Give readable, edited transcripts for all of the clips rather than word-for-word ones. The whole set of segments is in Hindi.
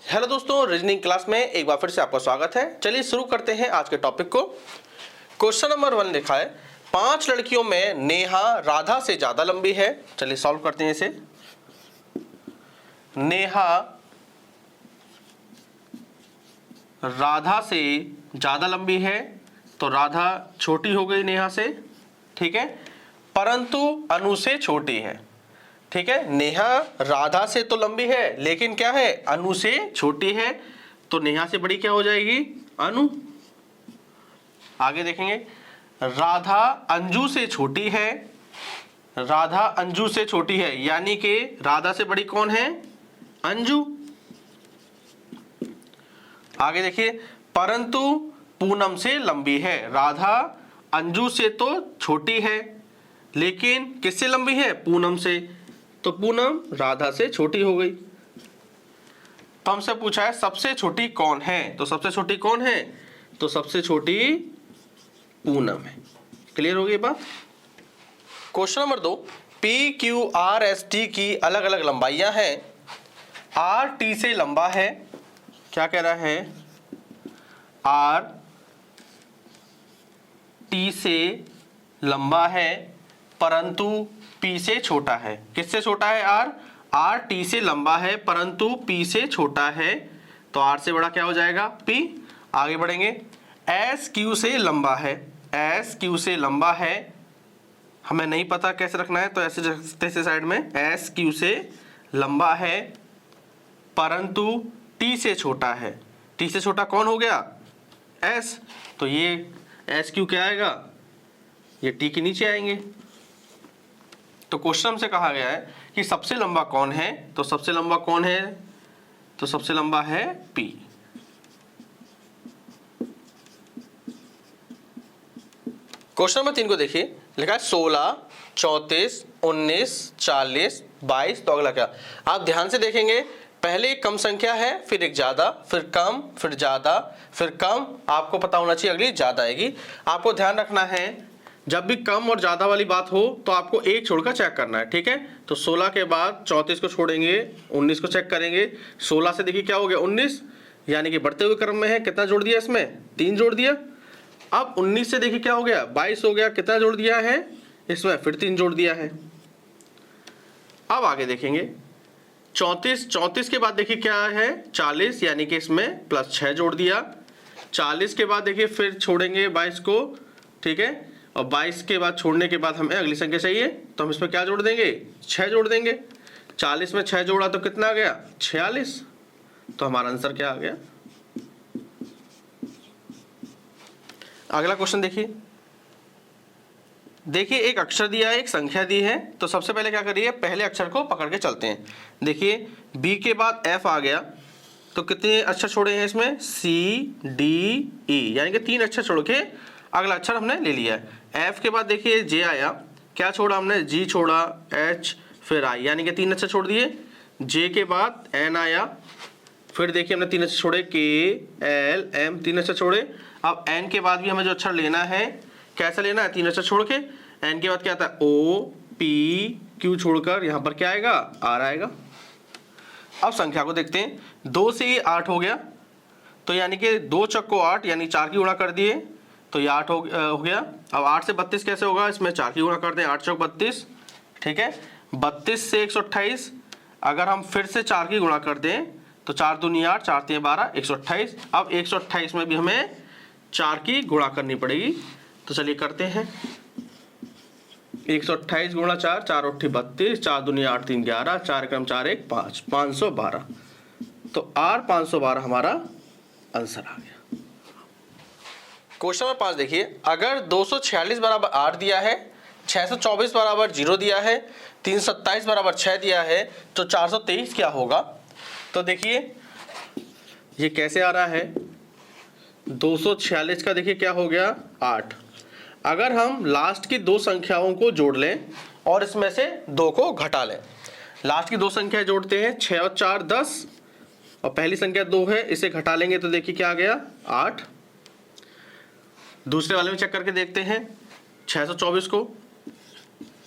हेलो दोस्तों, रीजनिंग क्लास में एक बार फिर से आपका स्वागत है। चलिए शुरू करते हैं आज के टॉपिक को। क्वेश्चन नंबर 1 लिखा है 5 लड़कियों में नेहा राधा से ज्यादा लंबी है। चलिए सॉल्व करते हैं इसे। नेहा राधा से ज्यादा लंबी है तो राधा छोटी हो गई नेहा से, ठीक है, परंतु अनु से छोटी है। ठीक है, नेहा राधा से तो लंबी है लेकिन क्या है, अनु से छोटी है, तो नेहा से बड़ी क्या हो जाएगी, अनु। आगे देखेंगे, राधा अंजू से छोटी है। राधा अंजू से छोटी है यानी कि राधा से बड़ी कौन है, अंजू। आगे देखिए, परंतु पूनम से लंबी है। राधा अंजू से तो छोटी है लेकिन किससे लंबी है, पूनम से, तो पूनम राधा से छोटी हो गई। तो हमसे पूछा है सबसे छोटी कौन है, तो सबसे छोटी कौन है, तो सबसे छोटी पूनम है। क्लियर हो गई बात। Question number 2, P Q R S T की अलग अलग लंबाइयां हैं। आर टी से लंबा है, क्या कह रहा है, आर टी से लंबा है परंतु पी से छोटा है। किससे छोटा है, आर टी से लंबा है परंतु पी से छोटा है, तो आर से बड़ा क्या हो जाएगा, पी। आगे बढ़ेंगे, एस क्यू से लंबा है। एस क्यू से लंबा है, हमें नहीं पता कैसे रखना है तो ऐसे साइड में, एस क्यू से लंबा है परंतु टी से छोटा है। टी से छोटा कौन हो गया, एस, तो ये एस क्यू क्या आएगा, ये टी के नीचे आएंगे। तो क्वेश्चन से कहा गया है कि सबसे लंबा कौन है, तो सबसे लंबा कौन है, तो सबसे लंबा है पी। क्वेश्चन नंबर 3 को देखिए, लिखा है 16, 34, 19, 40, 22, तो अगला क्या। आप ध्यान से देखेंगे, पहले एक कम संख्या है, फिर एक ज्यादा, फिर कम, फिर ज्यादा, फिर कम। आपको पता होना चाहिए अगली ज्यादा आएगी। आपको ध्यान रखना है जब भी कम और ज्यादा वाली बात हो तो आपको एक छोड़कर चेक करना है, ठीक है। तो 16 के बाद 34 को छोड़ेंगे, 19 को चेक करेंगे। 16 से देखिए क्या हो गया, 19, यानी कि बढ़ते हुए क्रम में है, कितना जोड़ दिया इसमें, 3 जोड़ दिया। अब 19 से देखिए क्या हो गया, 22 हो गया, कितना जोड़ दिया है इसमें, फिर 3 जोड़ दिया है। अब आगे देखेंगे 34 के बाद देखिए क्या है, 40, यानी कि इसमें प्लस 6 जोड़ दिया। 40 के बाद देखिए फिर छोड़ेंगे 22 को, ठीक है, और 22 के बाद छोड़ने के बाद हमें अगली संख्या चाहिए, तो हम इसमें क्या जोड़ देंगे, 6 जोड़ देंगे। 40 में 6 जोड़ा तो कितना आ गया, 46, तो हमारा आंसर क्या आ गया। अगला क्वेश्चन देखिए, एक अक्षर दिया है, एक संख्या दी है, तो सबसे पहले क्या करिए, पहले अक्षर को पकड़ के चलते हैं। देखिए बी के बाद एफ आ गया, तो कितने अक्षर छोड़े हैं इसमें, सी डी ई, यानी कि 3 अक्षर छोड़ के अगला अक्षर हमने ले लिया है। एफ के बाद देखिए जे आया, क्या छोड़ा हमने, जी छोड़ा, एच, फिर आई, यानी कि 3 अक्षर छोड़ दिए। जे के बाद एन आया, फिर देखिए हमने 3 अक्षर छोड़े, के एल एम, 3 अक्षर छोड़े। अब एन के बाद भी हमें जो अक्षर लेना है, कैसे लेना है, 3 अक्षर छोड़ के। एन के बाद क्या आता है, ओ पी क्यू छोड़कर यहाँ पर क्या आएगा, आर आएगा। अब संख्या को देखते हैं, 2 से ये 8 हो गया, तो यानी कि 2 चक्को 8, यानी 4 की गुणा कर दिए, तो ये 8 हो गया। अब 8 से 32 कैसे होगा, इसमें 4 की गुणा करते हैं, 8 चौक 32, ठीक है। 32 से 128, अगर हम फिर से 4 की गुणा कर दें तो 4 दूनी 8, 4 3 12, 128। अब 128 में भी हमें 4 की गुणा करनी पड़ेगी, तो चलिए करते हैं। 128 गुणा 4, 4 8 32, 4 दूनी 8 3 11, 4 क्रम 4 1 5, 512, तो आर 512 हमारा आंसर आ गया। क्वेश्चन नंबर 5 देखिए, अगर 246 बराबर 8 दिया है, 624 बराबर 0 दिया है, 327 बराबर 6 दिया है, तो 423 क्या होगा। तो देखिए ये कैसे आ रहा है, 246 का देखिए क्या हो गया, 8। अगर हम लास्ट की 2 संख्याओं को जोड़ लें और इसमें से 2 को घटा लें, लास्ट की 2 संख्या जोड़ते हैं, 6 और 4 10, और पहली संख्या 2 है, इसे घटा लेंगे तो देखिए क्या आ गया, 8। दूसरे वाले में चेक करके देखते हैं, 624 को,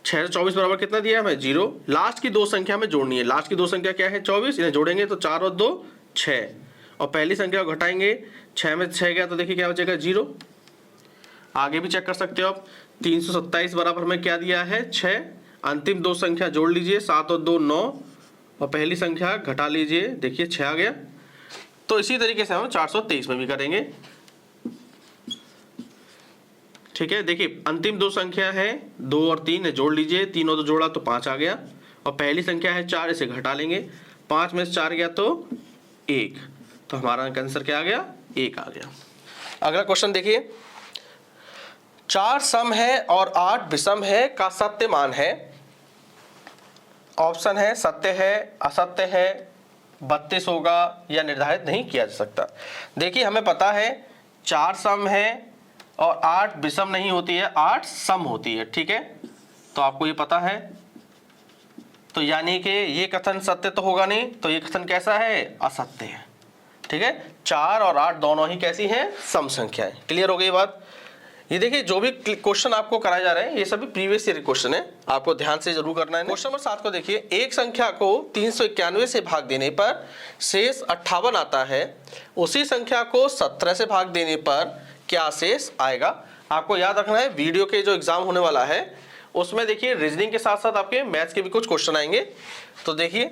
624 बराबर कितना दिया है हमें, 0। लास्ट की 2 संख्या में जोड़नी है, लास्ट की 2 संख्या क्या है, 24, इन्हें जोड़ेंगे तो 4 और 2 6 और पहली संख्या को घटाएंगे, 6 में 6 गया तो देखिए क्या बचेगा 0। आगे भी चेक कर सकते हो आप। 327 बराबर में क्या दिया है 6। अंतिम दो संख्या जोड़ लीजिए 7 और 2 9 और पहली संख्या घटा लीजिए, देखिए 6 आ गया। तो इसी तरीके से हम 423 में भी करेंगे। ठीक है, देखिए अंतिम दो संख्या है 2 और 3 जोड़ लीजिए, 3 और 2 जोड़ा तो 5 आ गया और पहली संख्या है 4, इसे घटा लेंगे, 5 में से 4 गया तो 1, तो हमारा आंसर क्या आ गया 1 आ गया। अगला क्वेश्चन देखिए, 4 सम है और 8 विषम है का सत्य मान है। ऑप्शन है सत्य है, असत्य है, 32 होगा या निर्धारित नहीं किया जा सकता। देखिए हमें पता है 4 सम है और 8 विषम नहीं होती है, 8 सम होती है। ठीक है, तो आपको ये पता है, तो यानी कि ये कथन सत्य तो होगा नहीं, तो ये कथन कैसा है असत्य है। ठीक है, 4 और 8 दोनों ही कैसी हैं सम संख्याएं। क्लियर हो गई बात। ये देखिए जो भी क्वेश्चन आपको कराए जा रहे हैं ये सभी प्रीवियस ईयर क्वेश्चन है, आपको ध्यान से जरूर करना है। क्वेश्चन नंबर 7 को देखिए, एक संख्या को 391 से भाग देने पर शेष 58 आता है, उसी संख्या को 17 से भाग देने पर क्या शेष आएगा। आपको याद रखना है वीडियो के जो एग्जाम होने वाला है उसमें देखिए रीजनिंग के साथ साथ आपके मैथ्स के भी कुछ क्वेश्चन आएंगे। तो देखिए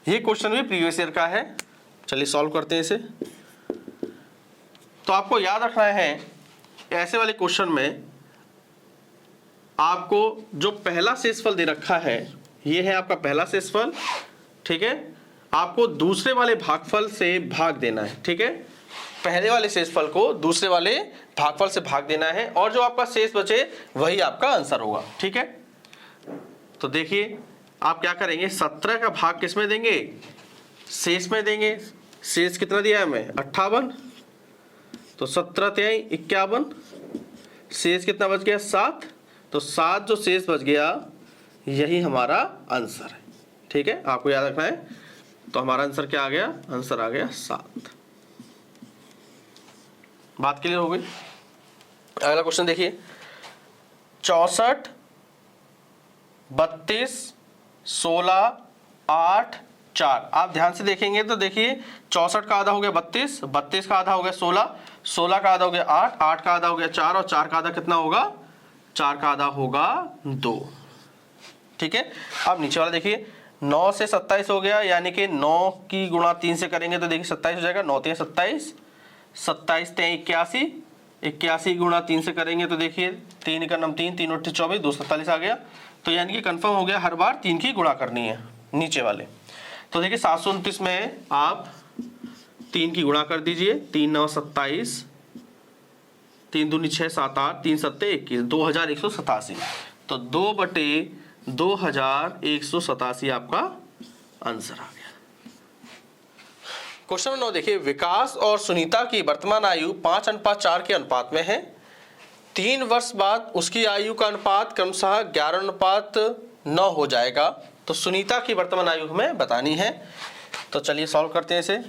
ये क्वेश्चन भी प्रीवियस ईयर का है, चलिए सॉल्व करते हैं इसे। तो आपको याद रखना है ऐसे वाले क्वेश्चन में आपको जो पहला शेषफल दे रखा है ये है आपका पहला शेषफल। ठीक है, आपको दूसरे वाले भागफल से भाग देना है। ठीक है, पहले वाले शेषफल को दूसरे वाले भागफल से भाग देना है और जो आपका शेष बचे वही आपका आंसर होगा। ठीक है, तो देखिए आप क्या करेंगे, 17 का भाग किस में देंगे, शेष में देंगे। शेष कितना दिया है हमें 58, तो 17 तिहाई 51, शेष कितना बच गया 7, तो 7 जो शेष बच गया यही हमारा आंसर है। ठीक है, आपको याद रखना है। तो हमारा आंसर क्या आ गया, आंसर आ गया 7। बात क्लियर हो गई। अगला क्वेश्चन देखिए, 64 32 16 8 4। आप ध्यान से देखेंगे तो देखिए 64 का आधा हो गया 32, 32 का आधा हो गया 16, 16 का आधा हो गया 8, 8 का आधा हो गया 4 और 4 का आधा कितना होगा, 4 का आधा होगा 2। ठीक है, अब नीचे वाला देखिए 9 से 27 हो गया, यानी कि 9 की गुणा 3 से करेंगे तो देखिए 27 हो जाएगा। 9 3 27, 27 3 81, 81 गुणा 3 से करेंगे तो देखिए 3 का नम 3, 3 और 24, 247 आ गया। तो यानी कि कंफर्म हो गया हर बार 3 की गुणा करनी है नीचे वाले। तो देखिए 729 में आप 3 की गुणा कर दीजिए, 3 9 27, 3 दूनी 6 7 8, 3 7 21, 2187। तो 2/2187 आपका आंसर आ गया। क्वेश्चन नंबर 9 देखिए, विकास और सुनीता की वर्तमान आयु 5:4 के अनुपात में है। 3 वर्ष बाद उसकी आयु का अनुपात क्रमशः 11:9 हो जाएगा। तो सुनीता की वर्तमान आयु हमें बतानी है। तो चलिए सॉल्व करते हैं इसे।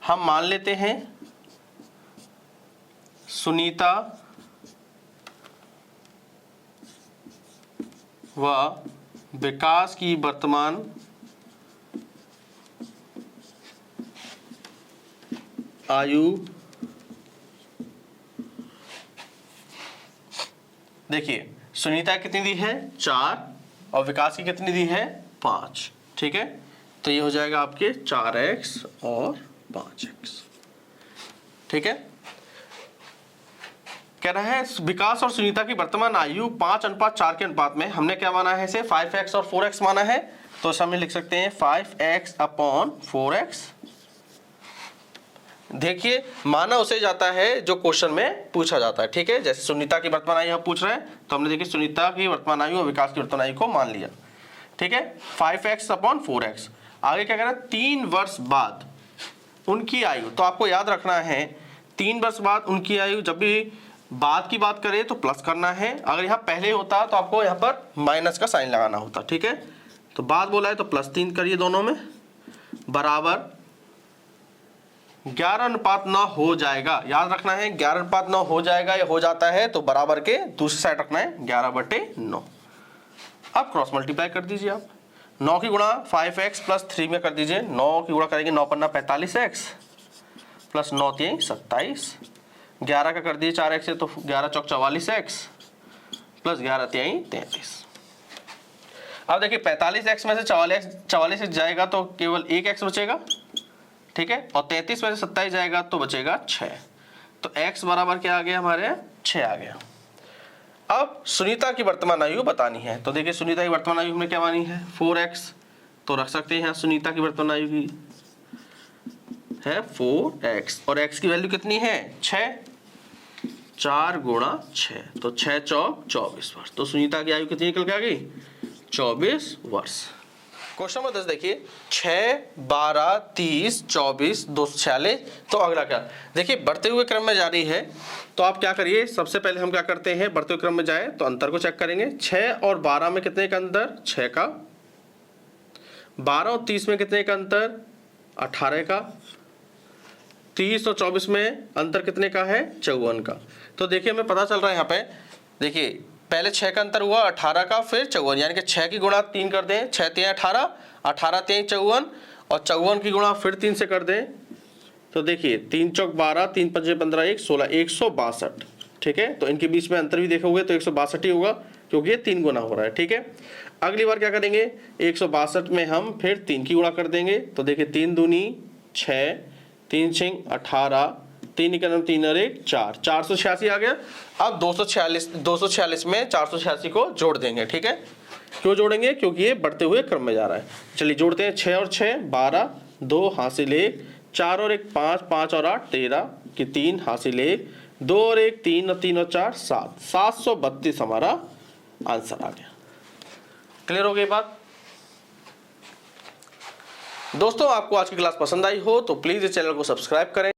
हम मान लेते हैं सुनीता व विकास की वर्तमान आयु, देखिए सुनीता कितनी दी है 4 और विकास की कितनी दी है 5। ठीक है, तो ये हो जाएगा आपके 4x और 5x। ठीक है, कह रहा है विकास और सुनीता की वर्तमान आयु 5:4 के अनुपात में। हमने क्या माना है इसे 5x और 4x माना है, तो इसे हम लिख सकते हैं 5x/4x। देखिए माना उसे जाता है जो क्वेश्चन में पूछा जाता है। ठीक है, जैसे सुनीता की वर्तमान आयु पूछ रहे हैं तो हमने देखिए सुनीता की वर्तमान आयु और विकास की वर्तमान आयु को मान लिया। ठीक है, 5x/4x। आगे क्या कह रहा है 3 वर्ष बाद उनकी आयु। तो आपको याद रखना है 3 वर्ष बाद उनकी आयु, जब भी बाद की बात करें तो प्लस करना है, अगर यहाँ पहले होता तो आपको यहाँ पर माइनस का साइन लगाना होता। ठीक है, तो बाद बोला है तो +3 करिए दोनों में, बराबर 11:9 हो जाएगा। याद रखना है 11:9 हो जाएगा या हो जाता है तो बराबर के दूसरी साइड रखना है 11/9। अब क्रॉस मल्टीप्लाई कर दीजिए आप, 9 की गुणा 5x प्लस 3 में कर दीजिए। 9 की गुणा करेंगे 9 पन्ना 45x प्लस 9 3 27। 11 का कर दीजिए 4x से तो 11 चौक 44x प्लस 11 3 33। अब देखिए 45x में से 44x जाएगा तो केवल एक x बचेगा, ठीक है, और 33 में से 27 जाएगा तो बचेगा 6। तो x बराबर क्या आ गया हमारे 6 आ गया। अब सुनीता की वर्तमान आयु बतानी है। तो देखिए सुनीता की वर्तमान आयु हमने क्या मानी है 4x, तो रख सकते हैं यहाँ सुनीता की वर्तमान आयु की है 4x और x की वैल्यू कितनी है 6, 4 गुणा 6 तो 6 चौक 24 वर्ष। तो सुनीता की आयु कितनी निकल के आ गई 24 वर्ष। क्वेश्चन नंबर 10 देखिए 6, 12, 30, 24, 246। तो अगला क्या, देखिए बढ़ते हुए क्रम में जारी है तो आप क्या करिए, सबसे पहले हम क्या करते हैं बढ़ते हुए क्रम में जाए तो अंतर को चेक करेंगे। 6 और 12 में कितने का अंतर 6 का, 12 और 30 में कितने का अंतर 18 का, 30 और 24 में अंतर कितने का है 54 का। तो देखिए हमें पता चल रहा है यहाँ पे, देखिए पहले 6 का अंतर हुआ 18 का फिर 54, यानी कि 6 की गुणा 3 कर दें 6 3 18, 18 3 54 और 54 की गुणा फिर 3 से कर दें तो देखिए 3 चौक 12, 3 पंजे 15, 1 16, 162। ठीक है, तो इनके बीच में अंतर भी देखोगे तो 162 ही होगा क्योंकि ये 3 गुना हो रहा है। ठीक है, अगली बार क्या करेंगे 162 में हम फिर 3 की गुणा कर देंगे तो देखिए 3 दूनी 6, 3 6 18, 3 इक्यावन 3 और 1 4, 486 आ गया। अब 246 में 486 को जोड़ देंगे। ठीक है, क्यों जोड़ेंगे क्योंकि ये बढ़ते हुए क्रम में जा रहा है। चलिए जोड़ते हैं 6 और 6 12, 2 हासिल 1, 4 और 1 5, 5 और 8 13 की 3 हासिल 1, 2 और 1 3 और 3 और 4 7, 732 हमारा आंसर आ गया। क्लियर हो गई बात। दोस्तों आपको आज की क्लास पसंद आई हो तो प्लीज इस चैनल को सब्सक्राइब करें।